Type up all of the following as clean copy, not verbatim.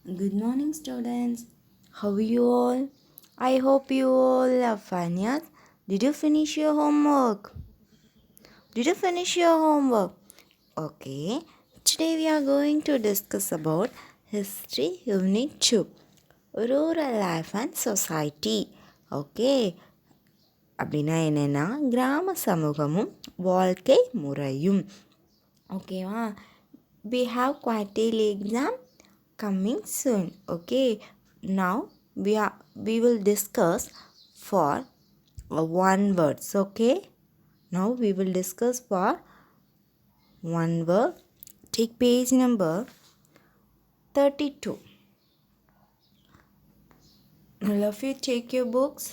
Good morning, students. How are you all? I hope you all are fine. Yes? Did you finish your homework? Did you finish your homework? Okay. Today we are going to discuss about History Unit 2, Rural Life and Society. Okay. அப்படின்னா என்னென்னா கிராம சமூகமும் வாழ்க்கை முறையும். ஓகேவா? We have quarterly exam coming soon. Okay, now we will discuss for one words. Okay, now we will discuss for one word. Take page number 32. All of you take your books.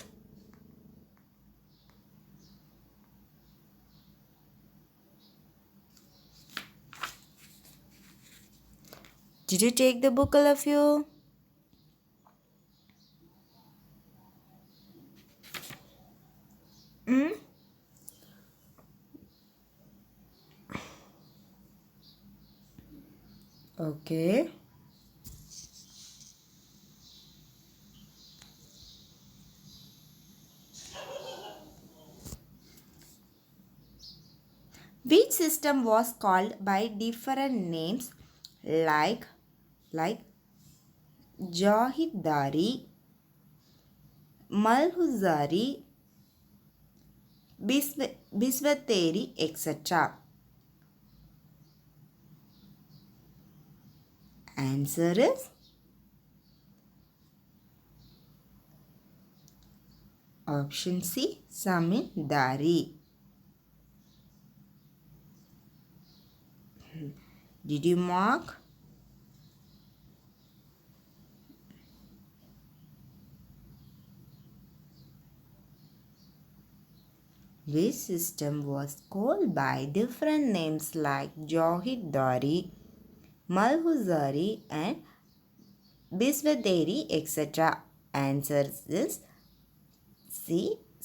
Did you take the book, all of you? Okay. Which system was called by different names like Jahidari, Malhuzari, Biswateri, etc. Answer is option C, Zamindari. Did you mark? Which system was called by different names like Jahidari, Malhuzari and Biswateri, etc. Answer is C,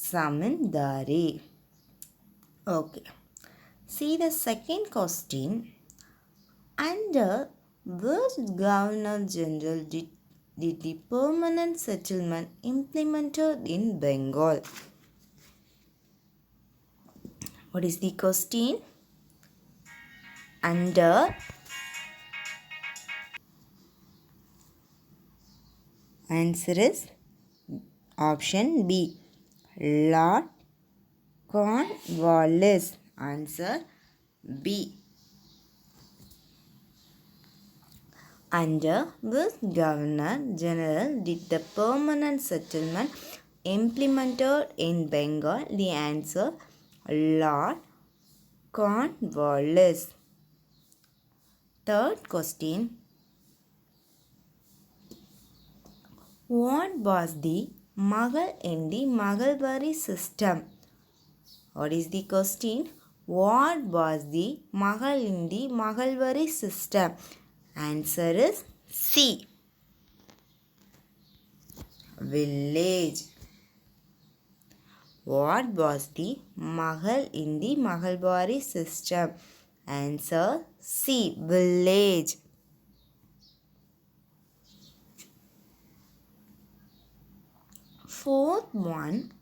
Zamindari. Okay. See the second question. Under which Governor General did the permanent settlement implemented in Bengal? What is the question? Under answer is option B, Lord Cornwallis. Answer B. Under which Governor General did the permanent settlement implemented in Bengal? The answer Lord Cornwallis. Third question. What was the Mughal in the Mughalwari system? What is the question? What was the Mughal in the Mughalwari system? Answer is C. Village. What was the Mughal in the Mughalwari system? Answer C. Village. Fourth one.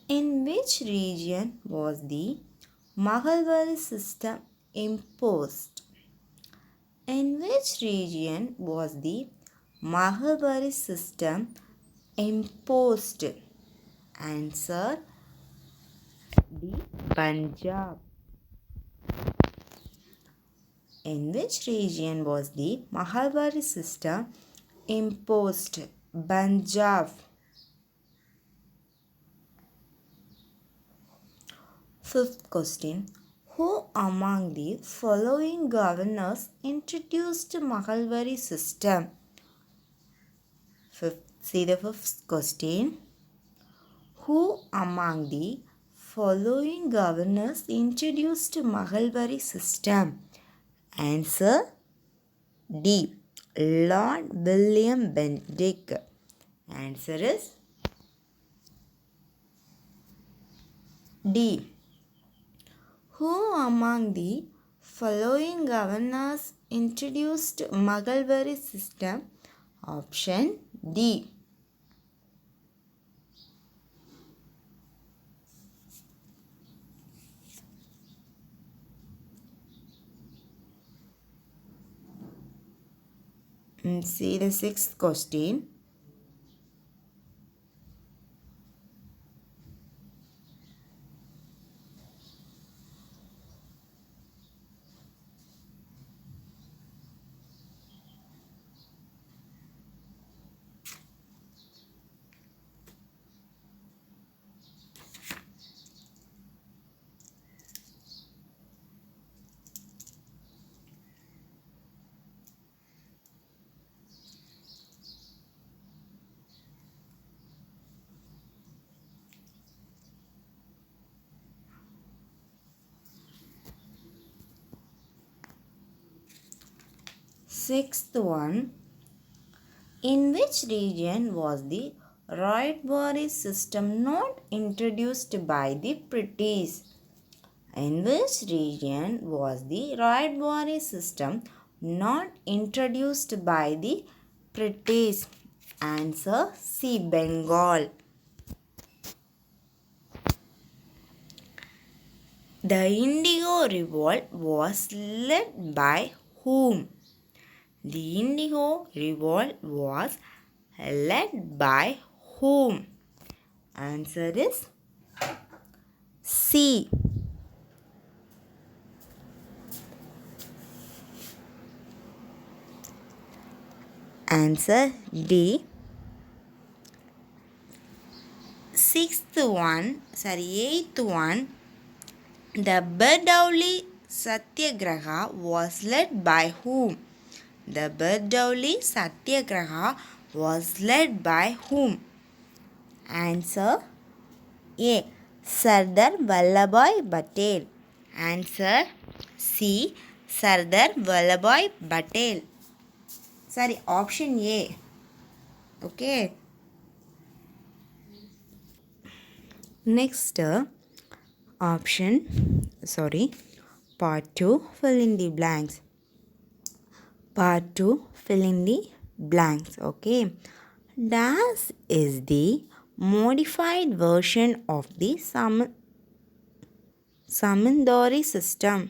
In which region was the Mughalwari system imposed? In which region was the Mughalwari system imposed? Answer D. Punjab. In which region was the Mughalwari system imposed? Punjab. Fifth question. Who among the following governors introduced Mughalwari system? See the fifth question. Who among the following governors introduced Mughalwari system? Answer D. Lord William Bentinck. Answer is D. Who among the following governors introduced Maghalwari system? Option D. See the sixth question. Sixth one. In which region was the Roydbury system not introduced by the British? In which region was the Roydbury system not introduced by the British? Answer C. Bengal. The Indigo Revolt was led by whom? The Indigo Revolt was led by whom? Answer is C. Answer D. Eighth one. The Bardoli Satyagraha was led by whom? The Bardoli Satyagraha was led by whom? Answer A. Sardar Vallabhbhai Patel. Answer C. Sardar Vallabhbhai Patel. Sorry, option A. Okay. Next, part 2, fill in the blanks. Part 2, fill in the blanks. Okay. Das is the modified version of the Samandari system.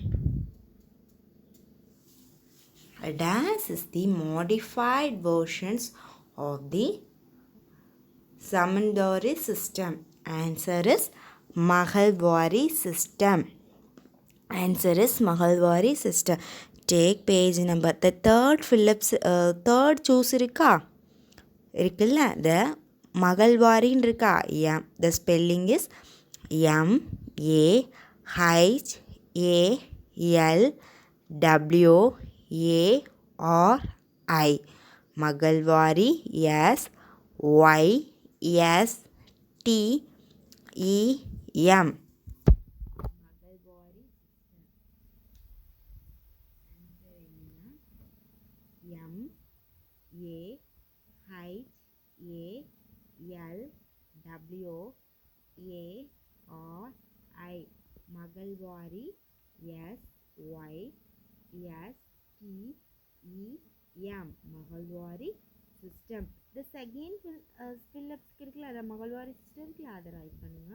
Das is the modified versions of the Samandari system. Answer is Maghalwari system. Answer is Maghalwari system. Take page number. The third Phillips third choose இருக்கா இருக்குல்ல the Maghalwari இருக்கா yeah. The spelling is Maghalwari. Maghalwari. Yes. YSTEM. Maghalwari. YSYSTEM. Maghalwari system. The second Phillips இருக்குல்ல அத Maghalwari system இருக்குல்ல அத right பண்ணுங்க.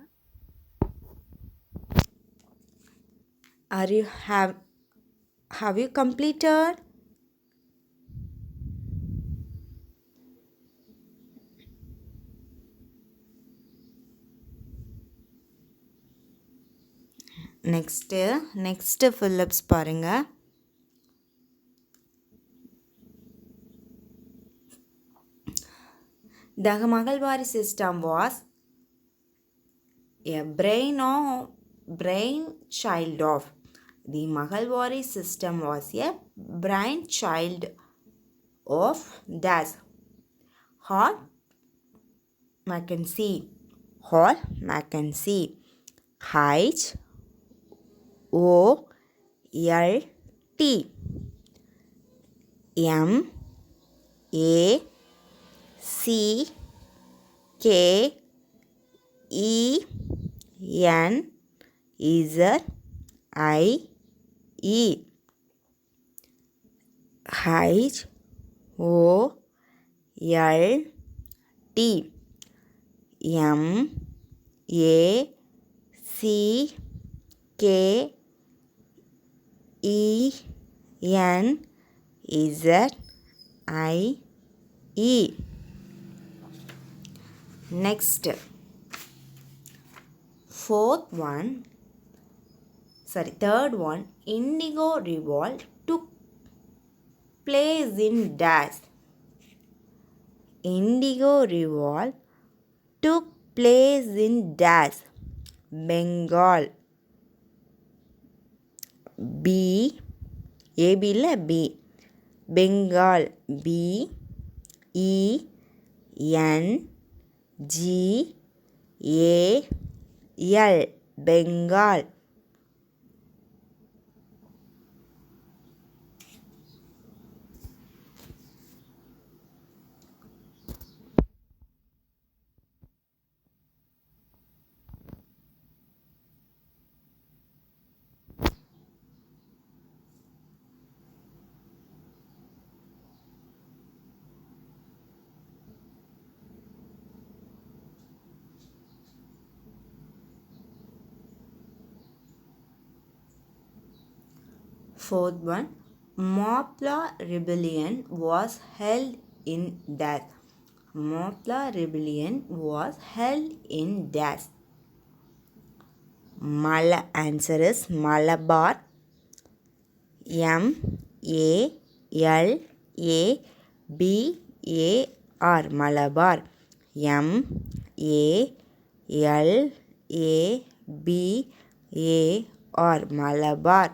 Have you completed? next Phillips பாருங்க. The Maghalwari system was a brainchild of. The Maghalwari system was a brainchild of Das Hall Mackenzie. HOLTMACKENZIE. H O L T. M A C K E N Z I E. Next, third one, Indigo Revolt took place in dash. Indigo Revolt took place in dash. Bengal. B B la B. Bengal. B E N G A L. Bengal. Fourth one, Mopla Rebellion was held in dash. Mopla Rebellion was held in dash. Answer is Malabar. Malabar. Malabar. Malabar. Malabar.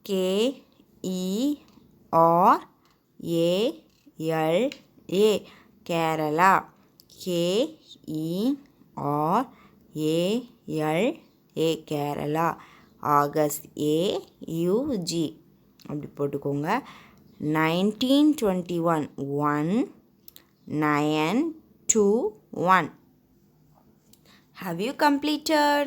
Kerala. Kerala. Kerala. August. AUG அப்படி போட்டுக்கோங்க. 1921 1921. Have you completed?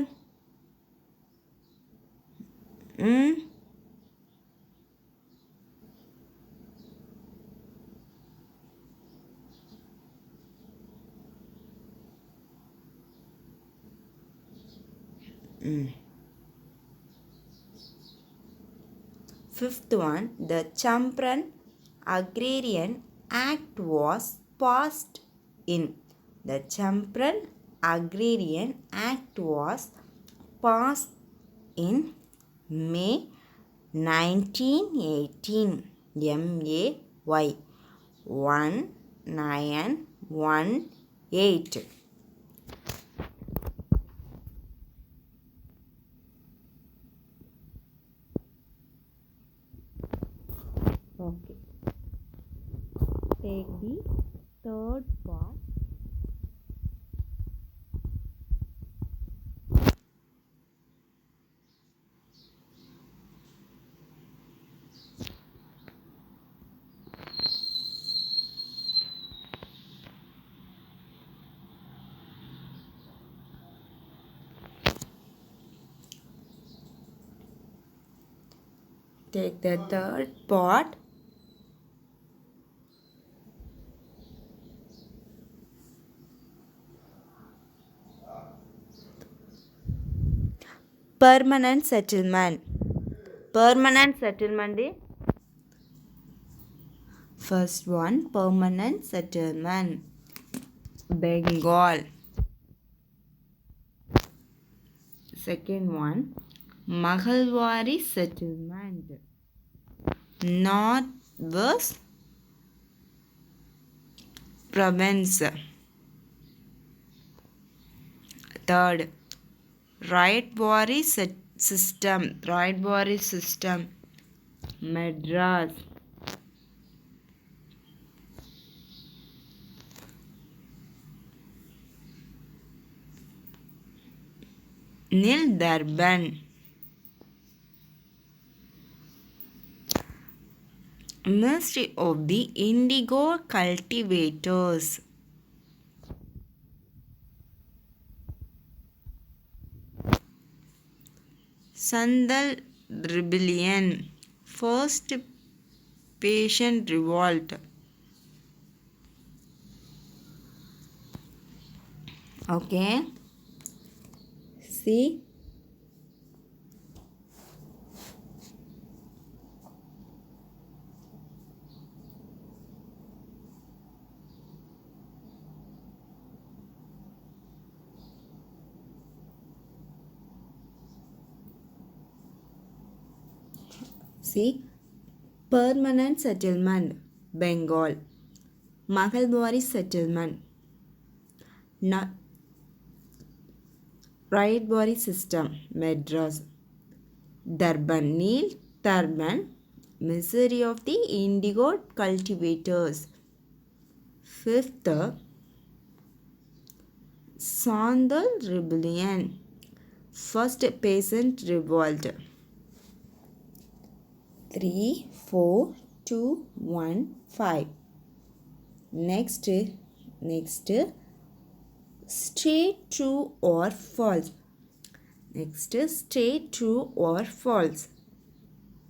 Fifth one, the Champaran Agrarian Act was passed in. The Champaran Agrarian Act was passed in May 1918. MAY 1918. Okay. Take the third part. Take the third part. Permanent settlement. Permanent settlement. First one, permanent settlement. Bengal. Second one, Mahalwari settlement. Northwest province. Third, Raitwari system. Raitwari system. Madras. Nil Durban. Ministry of the Indigo Cultivators. Sandal Rebellion. First Patient revolt. Okay. See. See. Permanent settlement. Bengal. Mahalbari settlement. Na- Riotbari system. Madras. Durban. Neil Durban. Misery of the indigo cultivators. Fifth, Sandal Rebellion. First peasant revolt. 3, 4, 2, 1, 5. Next, straight true or false. Next, straight true or false.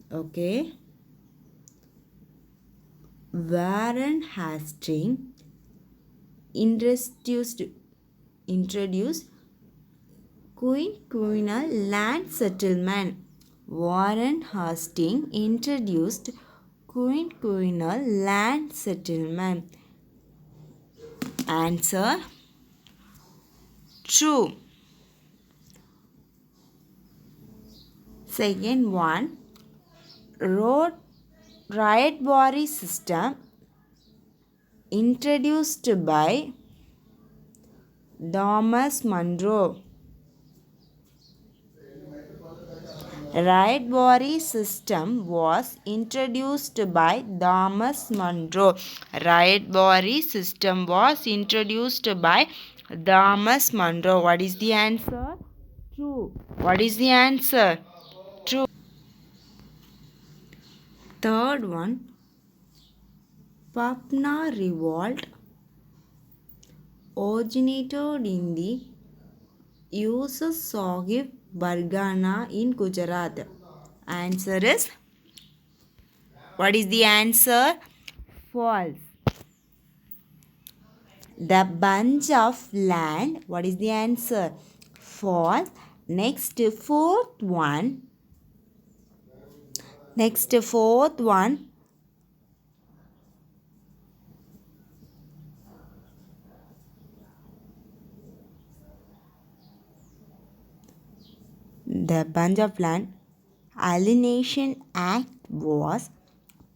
Okay. Warren Hastings introduced quinquennial land settlement. Warren Hastings introduced quinquennial land settlement. Answer true. Second one, riotbari system introduced by Thomas Munro. Riotbari system was introduced by Thomas Munro. Riotbari system was introduced by Thomas Munro. What is the answer? True. What is the answer? True. Third one, Patna revolt originated in the Yusuf Sahib Bargana in Gujarat. Answer is, what is the answer? False. The bunch of land, what is the answer? False. Next, fourth one. The Punjab Land Alienation Act was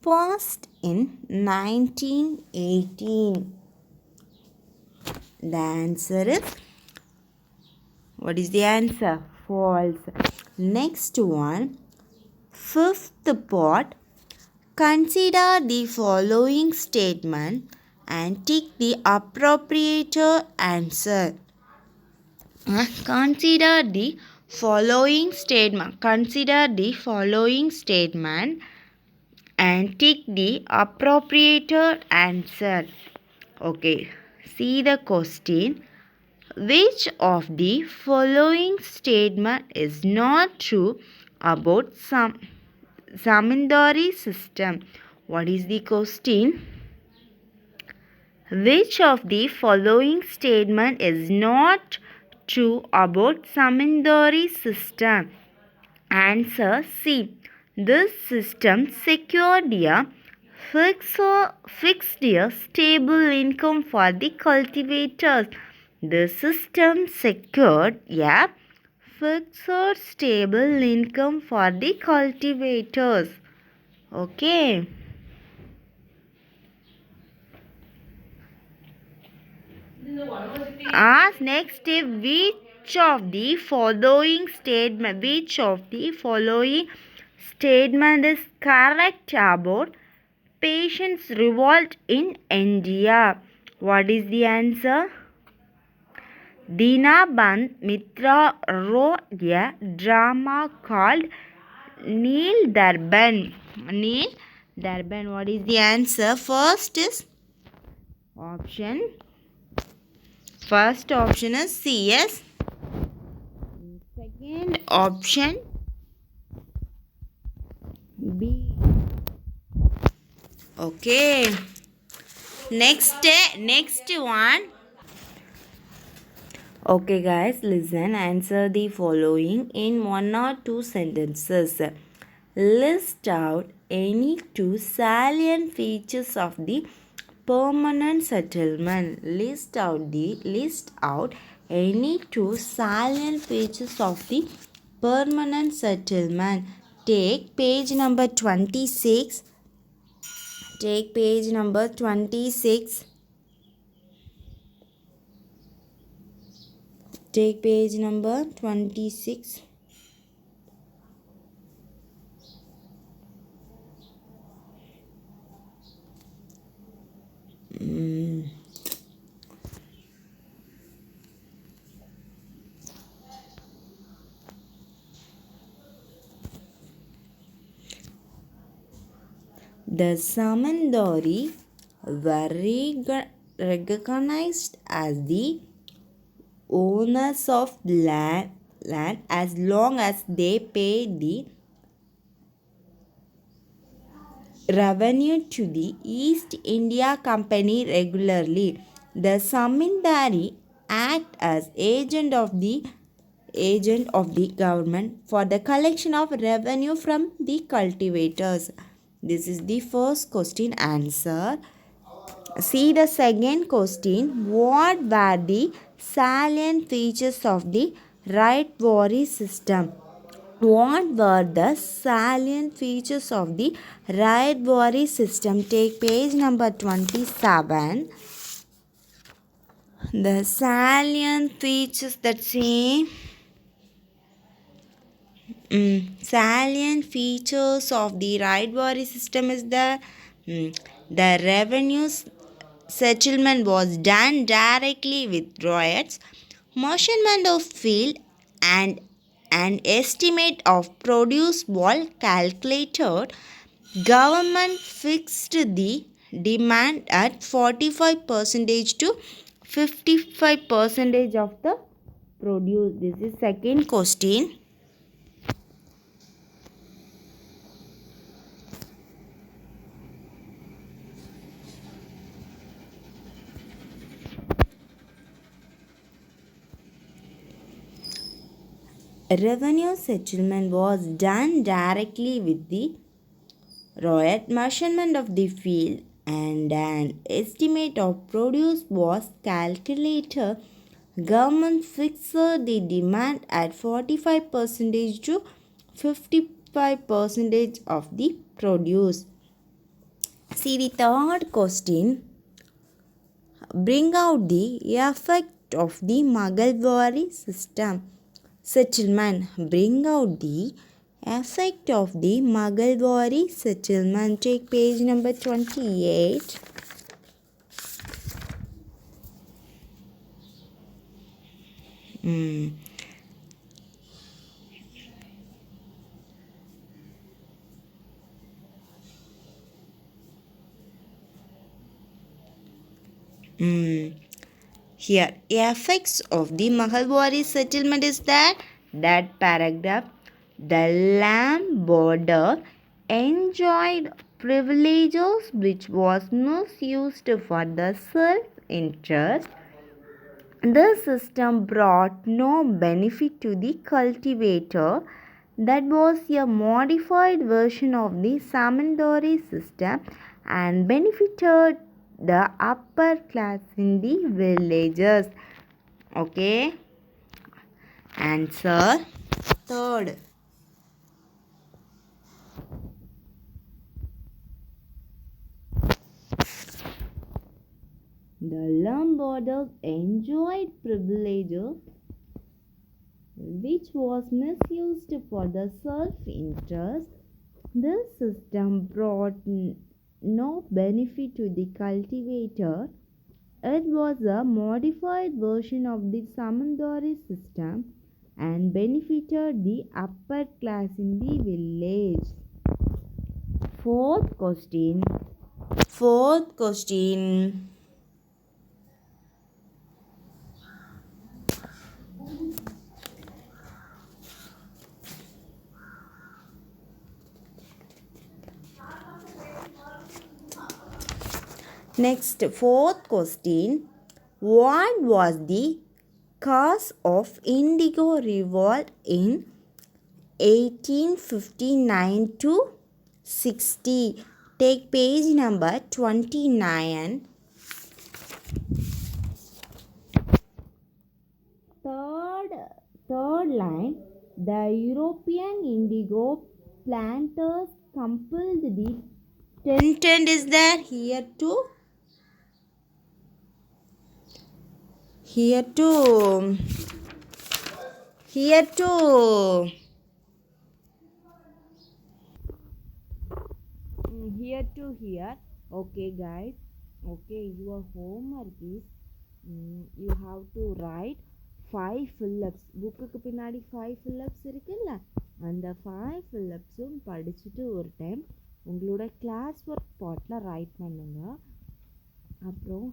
passed in 1918. The answer is, what is the answer? False. Next one, fifth part. Consider the following statement and tick the appropriate answer. Consider the following statement. Consider the following statement and tick the appropriate answer. Okay. See the question. Which of the following statement is not true about zamindari system? What is the question? Which of the following statement is not true about zamindari system? Answer C. This system secured a fixed stable income for the cultivators. The system secured a fixed stable income for the cultivators. Okay. Ask next, which of the following statement is correct about patients' revolt in India? What is the answer? Dinaband Mitra wrote a drama called Neil Durban. What is the answer? First option is C. Yes. Second option B. Okay. Next one. Okay, guys, listen. Answer the following in one or two sentences. List out any two salient features of the permanent settlement. List out any two salient features of the permanent settlement. Take page number 26. Take page number 26. Take page number 26. The Samandari were recognized as the owners of land as long as they paid the revenue to the East India Company regularly. The Samindari act as agent of the government for the collection of revenue from the cultivators. This is the first question answer. See the second question. What were the salient features of the right-Wari system? What were the salient features of the right-Wari system? Take page number 27. The salient features that say salient features of the right-Wari system is the revenue settlement was done directly with riots, measurement of field, and an estimate of produce was calculated. Government fixed the demand at 45% to 55% of the produce. This is second question. Revenue settlement was done directly with the royal measurement of the field and an estimate of produce was calculated. Government fixed the demand at 45% to 55% of the produce. See the third question. Bring out the effect of the Maghalwari system settlement. Bring out the effect of the Maghalwari settlement. Take page number 28. Here, effects of the Mahalwari settlement is that paragraph. The land border enjoyed privileges which was misused for the self-interest. The system brought no benefit to the cultivator. That was a modified version of the Samandari system and benefited the upper class in the villages. Okay. Answer third. The Lombards enjoyed privileges which was misused for the self-interest. This system brought no benefit to the cultivator. It was a modified version of the Samandari system and benefited the upper class in the village. Fourth question. Next, fourth question. What was the cause of Indigo revolt in 1859 to 60? Take page number 29. Third line. The European indigo planters compelled the intent is there here too. Here too. Here too. Here to here. Okay, guys. Okay, your homework is you have to write 5 fill-ups. புக்குக்கு பின்னாடி 5 fill-ups இருக்குல்ல, அந்த 5 fill-upஸும் படிச்சுட்டு ஒரு time உங்களோட class work பார்ட்டில் right பண்ணுங்க. அப்புறம்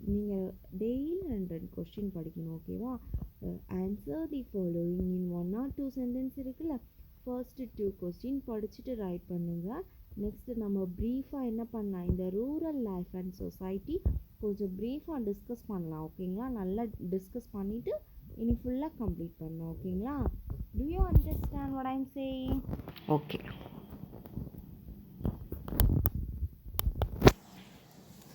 நீங்கள் டெய்லி 2 கொஸ்டின் படிக்கணும். ஓகேவா? Answer the following in 1 or 2 sentence இருக்குல்ல, ஃபர்ஸ்ட் 2 கொஸ்டின் படிச்சுட்டு ரைட் பண்ணுங்கள். நெக்ஸ்ட்டு நம்ம ப்ரீஃபாக என்ன பண்ணலாம், இந்த ரூரல் லைஃப் அண்ட் சொசைட்டி கொஞ்சம் ப்ரீஃபாக டிஸ்கஸ் பண்ணலாம். ஓகேங்களா? நல்லா டிஸ்கஸ் பண்ணிவிட்டு இனி ஃபுல்லாக கம்ப்ளீட் பண்ணலாம். ஓகேங்களா? To you understand what I am saying? Okay.